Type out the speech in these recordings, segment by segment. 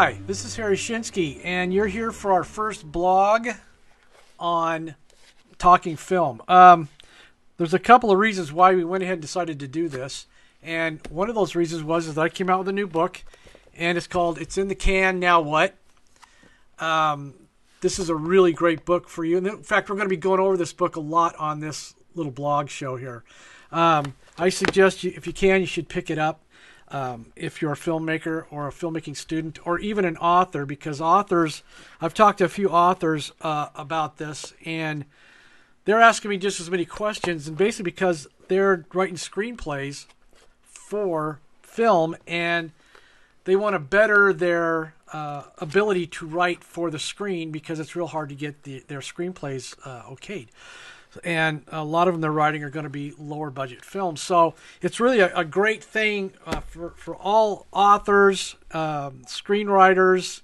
Hi, this is Harry Tchinski, and you're here for our first blog on talking film. There's a couple of reasons why we went ahead and decided to do this, and one of those reasons was that I came out with a new book, and it's called It's in the Can, Now What? This is a really great book for you, and in fact, we're going to be going over this book a lot on this little blog show here. I suggest you, if you can, you should pick it up. If you're a filmmaker or a filmmaking student or even an author, because authors, I've talked to a few authors about this, and they're asking me just as many questions, and basically because they're writing screenplays for film, and they want to better their ability to write for the screen, because it's real hard to get their screenplays okayed. And a lot of them they're writing are going to be lower budget films. So it's really a great thing for all authors, screenwriters,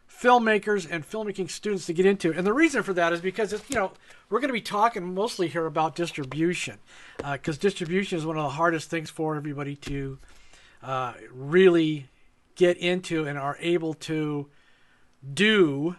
filmmakers, and filmmaking students to get into. And the reason for that is because we're going to be talking mostly here about distribution, because distribution is one of the hardest things for everybody to really get into and are able to do,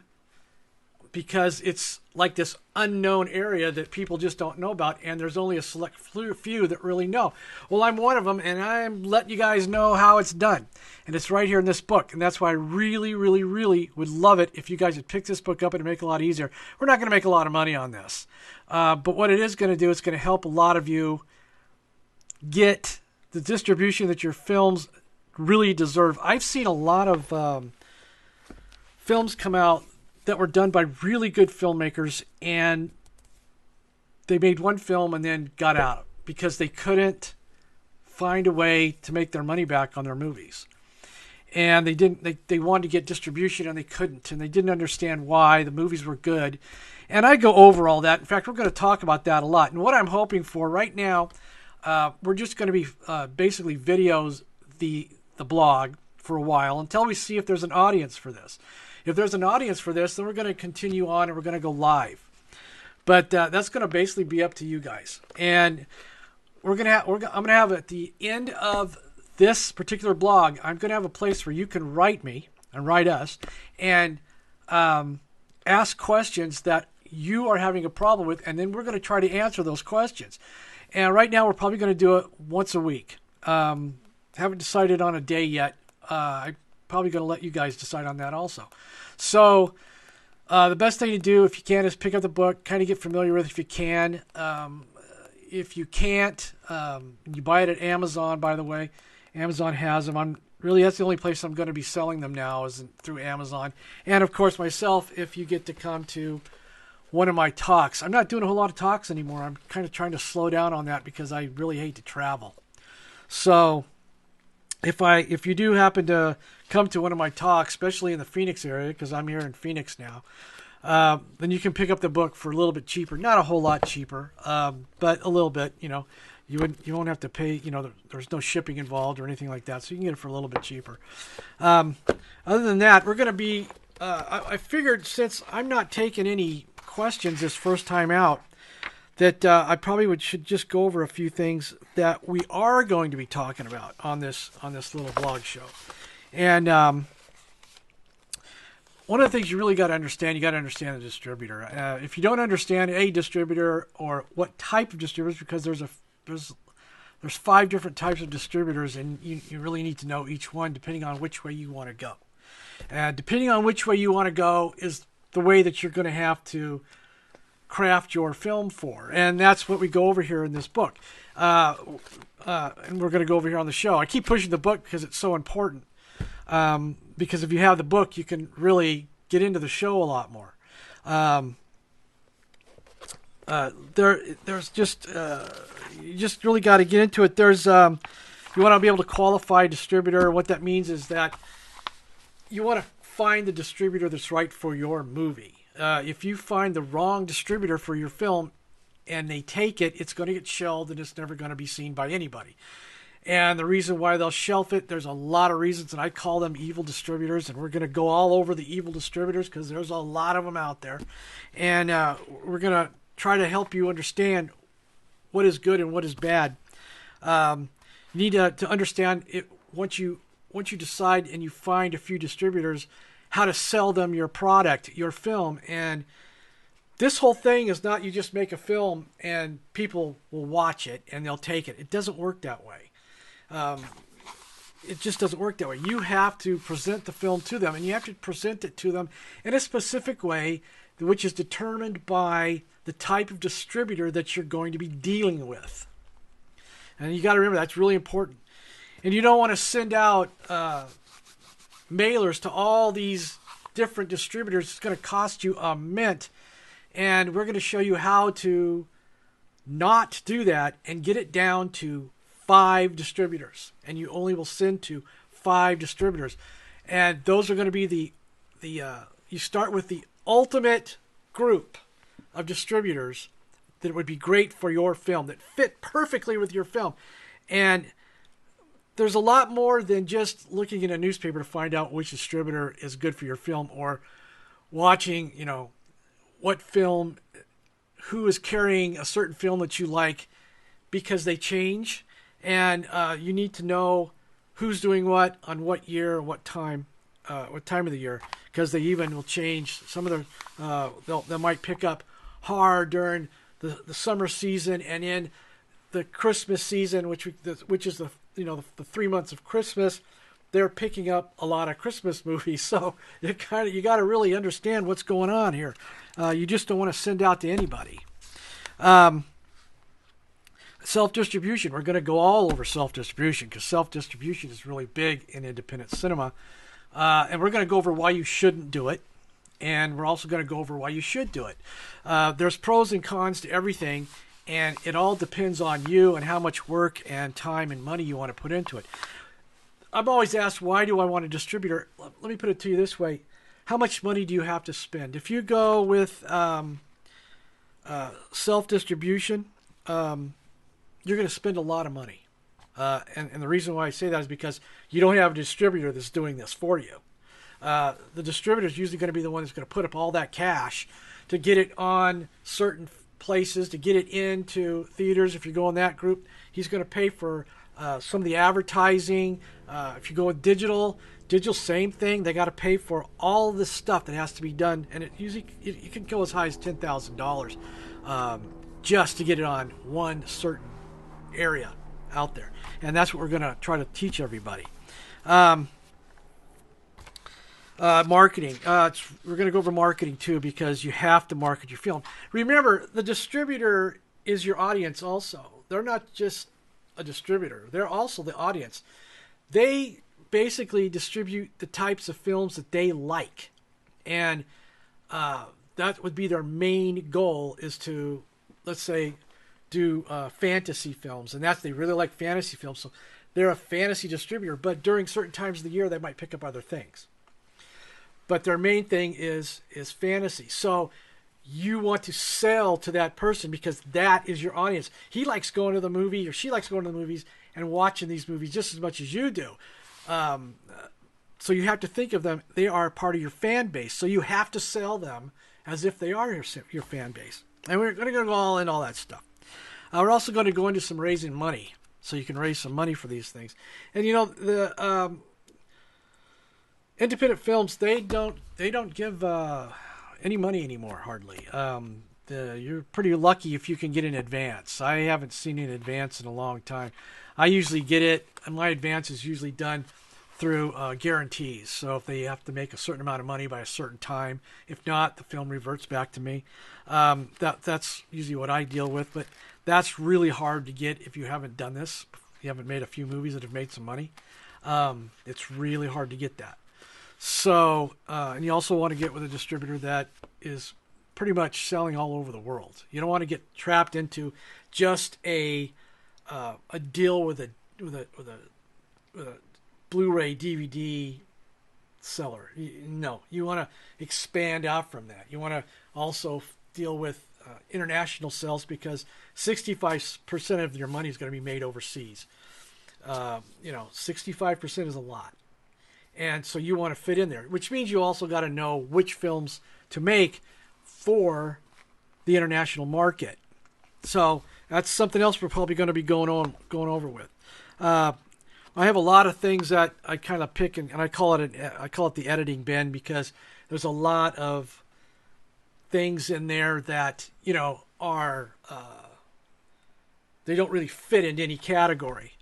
because it's like this unknown area that people just don't know about, and there's only a select few that really know. Well, I'm one of them, and I'm letting you guys know how it's done. And it's right here in this book, and that's why I really, really, really would love it if you guys would pick this book up and make it a lot easier. We're not going to make a lot of money on this, but what it is going to do, it's going to help a lot of you get the distribution that your films really deserve. I've seen a lot of films come out that were done by really good filmmakers, and they made one film and then got out because they couldn't find a way to make their money back on their movies. And they wanted to get distribution and they couldn't, and they didn't understand why. The movies were good. And I go over all that. In fact, we're going to talk about that a lot. And what I'm hoping for right now, we're just going to be basically videos the blog for a while until we see if there's an audience for this. If there's an audience for this, then we're going to continue on and we're going to go live. But that's going to basically be up to you guys. And I'm going to have at the end of this particular blog, I'm going to have a place where you can write me and write us and ask questions that you are having a problem with, and then we're going to try to answer those questions. And right now, we're probably going to do it once a week. Haven't decided on a day yet. I'm probably going to let you guys decide on that also. So the best thing to do, if you can, is pick up the book, kind of get familiar with it if you can. If you can't, you buy it at Amazon, by the way. Amazon has them. That's the only place I'm going to be selling them now, is through Amazon. And, of course, myself, if you get to come to one of my talks. I'm not doing a whole lot of talks anymore. I'm kind of trying to slow down on that because I really hate to travel. So if you do happen to come to one of my talks, especially in the Phoenix area, because I'm here in Phoenix now, then you can pick up the book for a little bit cheaper. Not a whole lot cheaper, but a little bit. You won't have to pay. There's no shipping involved or anything like that, so you can get it for a little bit cheaper. Other than that, we're going to be. I figured, since I'm not taking any questions this first time out, that I probably should just go over a few things that we are going to be talking about on this little blog show. And one of the things you really got to understand, the distributor. If you don't understand a distributor or what type of distributors, because there's 5 different types of distributors, and you really need to know each one depending on which way you want to go. Depending on which way you want to go is the way that you're going to have to craft your film for, and that's what we go over here in this book, and we're going to go over here on the show. I keep pushing the book because it's so important, because if you have the book, you can really get into the show a lot more. There's just you just really got to get into it. There's you want to be able to qualify a distributor. What that means is that you want to find the distributor that's right for your movie. If you find the wrong distributor for your film and they take it, it's going to get shelved and it's never going to be seen by anybody. And the reason why they'll shelf it, there's a lot of reasons, and I call them evil distributors, and we're going to go all over the evil distributors because there's a lot of them out there. And we're going to try to help you understand what is good and what is bad. You need to understand it once you once you decide and you find a few distributors, how to sell them your product, your film. And this whole thing is not you just make a film and people will watch it and they'll take it. It doesn't work that way. It just doesn't work that way. You have to present the film to them, and you have to present it to them in a specific way, which is determined by the type of distributor that you're going to be dealing with. And you got to remember that's really important. And you don't want to send out mailers to all these different distributors. It's going to cost you a mint. And we're going to show you how to not do that and get it down to 5 distributors. And you only will send to 5 distributors. And those are going to be you start with the ultimate group of distributors that would be great for your film, that fit perfectly with your film. And there's a lot more than just looking in a newspaper to find out which distributor is good for your film, or watching, what film, who is carrying a certain film that you like, because they change. And you need to know who's doing what on what year, what time of the year, because they even will change. Some of they might pick up hard during the summer season, and in the Christmas season, which is the 3 months of Christmas, they're picking up a lot of Christmas movies. So you got to really understand what's going on here. You just don't want to send out to anybody. Self-distribution. We're going to go all over self-distribution because self-distribution is really big in independent cinema. And we're going to go over why you shouldn't do it. And we're also going to go over why you should do it. There's pros and cons to everything, and it all depends on you and how much work and time and money you want to put into it. I'm always asked, why do I want a distributor? Let me put it to you this way. How much money do you have to spend? If you go with self-distribution, you're going to spend a lot of money. And the reason why I say that is because you don't have a distributor that's doing this for you. The distributor is usually going to be the one that's going to put up all that cash to get it on certain places, to get it into theaters. If you go in that group, he's going to pay for some of the advertising. If you go with digital, same thing. They got to pay for all this stuff that has to be done, and it can go as high as $10,000 just to get it on one certain area out there. And that's what we're going to try to teach everybody. Marketing. We're going to go over marketing too, because you have to market your film. Remember, the distributor is your audience also. They're not just a distributor. They're also the audience. They basically distribute the types of films that they like. And that would be their main goal, is to, let's say, do fantasy films. And they really like fantasy films. So they're a fantasy distributor. But during certain times of the year, they might pick up other things. But their main thing is fantasy. So you want to sell to that person because that is your audience. He likes going to the movie, or she likes going to the movies and watching these movies just as much as you do. So you have to think of them. They are part of your fan base. So you have to sell them as if they are your fan base. And we're going to go all in all that stuff. We're also going to go into some raising money, so you can raise some money for these things. And the independent films, they don't give any money anymore, hardly. You're pretty lucky if you can get an advance. I haven't seen an advance in a long time. I usually get it, and my advance is usually done through guarantees. So if they have to make a certain amount of money by a certain time, if not, the film reverts back to me. That's usually what I deal with, but that's really hard to get if you haven't done this. If you haven't made a few movies that have made some money. It's really hard to get that. So, and you also want to get with a distributor that is pretty much selling all over the world. You don't want to get trapped into just a deal with a Blu-ray DVD seller. No, you want to expand out from that. You want to also deal with international sales, because 65% of your money is going to be made overseas. 65% is a lot. And so you want to fit in there, which means you also got to know which films to make for the international market. So that's something else we're probably going to be going over with. I have a lot of things that I kind of pick, and I call it the editing bin, because there's a lot of things in there that, are they don't really fit into any category.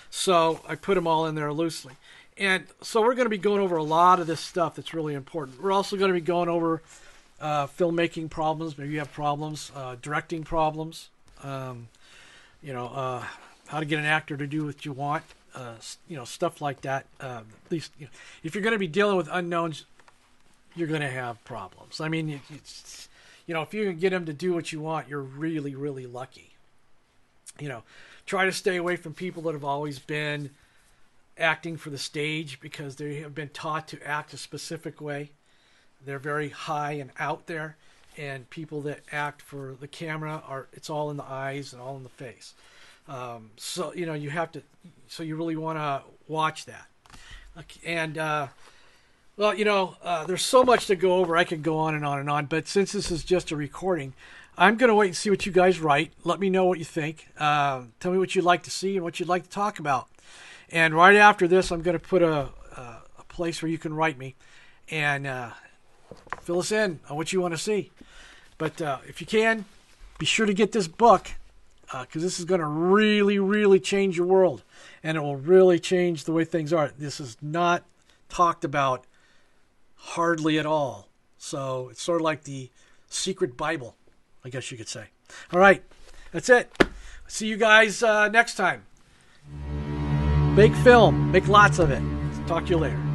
So I put them all in there loosely. And so we're going to be going over a lot of this stuff that's really important. We're also going to be going over filmmaking problems. Maybe you have problems, directing problems, how to get an actor to do what you want, stuff like that. At least, if you're going to be dealing with unknowns, you're going to have problems. I mean, if you can get them to do what you want, you're really, really lucky. Try to stay away from people that have always been acting for the stage, because they have been taught to act a specific way. They're very high and out there, and people that act for the camera it's all in the eyes and all in the face. So you really want to watch that. Okay, and there's so much to go over. I could go on and on and on, but since this is just a recording, I'm going to wait and see what you guys write. Let me know what you think. Tell me what you'd like to see and what you'd like to talk about. And right after this, I'm going to put a place where you can write me and fill us in on what you want to see. But if you can, be sure to get this book, because this is going to really, really change your world. And it will really change the way things are. This is not talked about hardly at all. So it's sort of like the secret Bible, I guess you could say. All right, that's it. See you guys next time. Make film. Make lots of it. Talk to you later.